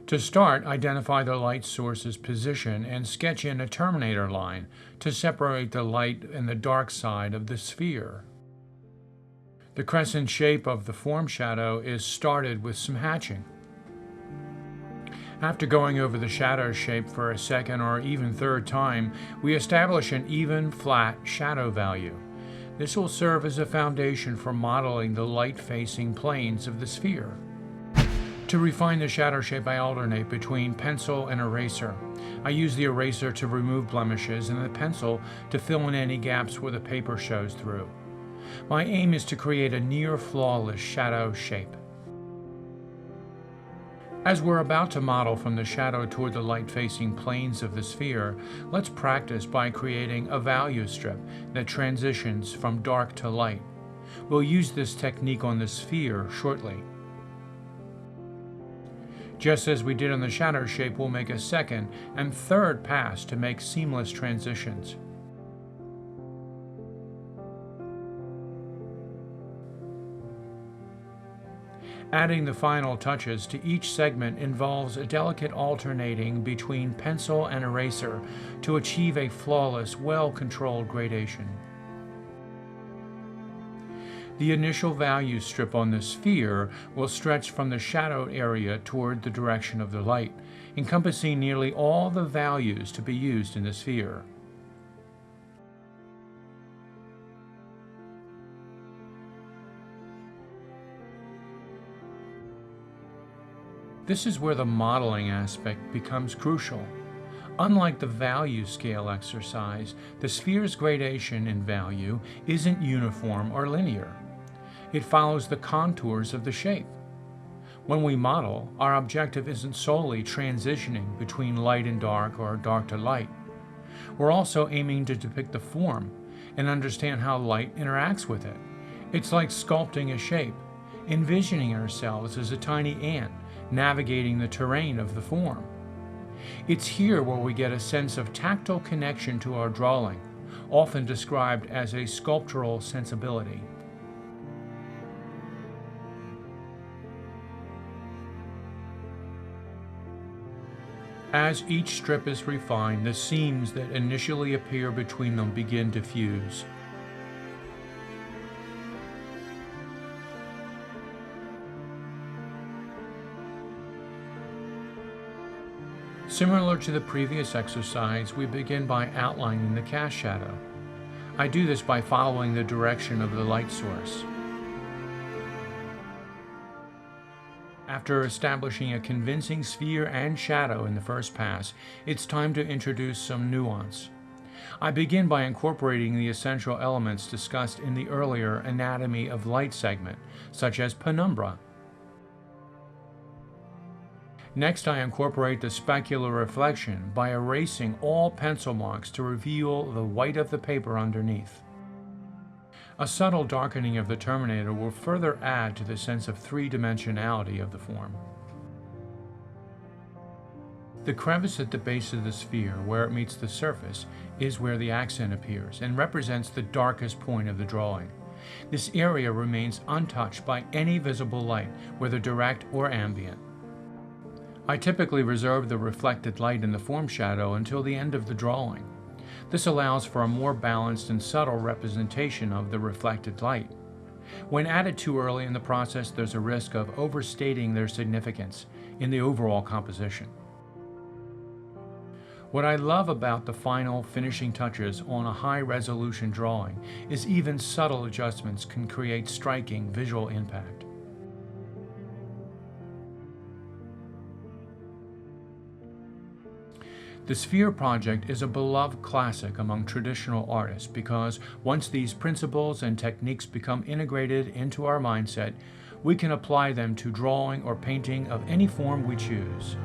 To start, identify the light source's position and sketch in a terminator line to separate the light and the dark side of the sphere. The crescent shape of the form shadow is started with some hatching. After going over the shadow shape for a second or even third time, we establish an even, flat shadow value. This will serve as a foundation for modeling the light-facing planes of the sphere. To refine the shadow shape, I alternate between pencil and eraser. I use the eraser to remove blemishes and the pencil to fill in any gaps where the paper shows through. My aim is to create a near-flawless shadow shape. As we're about to model from the shadow toward the light-facing planes of the sphere, let's practice by creating a value strip that transitions from dark to light. We'll use this technique on the sphere shortly. Just as we did on the shadow shape, we'll make a second and third pass to make seamless transitions. Adding the final touches to each segment involves a delicate alternating between pencil and eraser to achieve a flawless, well-controlled gradation. The initial value strip on the sphere will stretch from the shadowed area toward the direction of the light, encompassing nearly all the values to be used in the sphere. This is where the modeling aspect becomes crucial. Unlike the value scale exercise, the sphere's gradation in value isn't uniform or linear. It follows the contours of the shape. When we model, our objective isn't solely transitioning between light and dark or dark to light. We're also aiming to depict the form and understand how light interacts with it. It's like sculpting a shape, envisioning ourselves as a tiny ant navigating the terrain of the form. It's here where we get a sense of tactile connection to our drawing, often described as a sculptural sensibility. As each strip is refined, the seams that initially appear between them begin to fuse. Similar to the previous exercise, we begin by outlining the cast shadow. I do this by following the direction of the light source. After establishing a convincing sphere and shadow in the first pass, it's time to introduce some nuance. I begin by incorporating the essential elements discussed in the earlier Anatomy of Light segment, such as penumbra. Next, I incorporate the specular reflection by erasing all pencil marks to reveal the white of the paper underneath. A subtle darkening of the terminator will further add to the sense of three-dimensionality of the form. The crevice at the base of the sphere, where it meets the surface, is where the accent appears and represents the darkest point of the drawing. This area remains untouched by any visible light, whether direct or ambient. I typically reserve the reflected light in the form shadow until the end of the drawing. This allows for a more balanced and subtle representation of the reflected light. When added too early in the process, there's a risk of overstating their significance in the overall composition. What I love about the final finishing touches on a high-resolution drawing is even subtle adjustments can create striking visual impact. The Sphere project is a beloved classic among traditional artists because once these principles and techniques become integrated into our mindset, we can apply them to drawing or painting of any form we choose.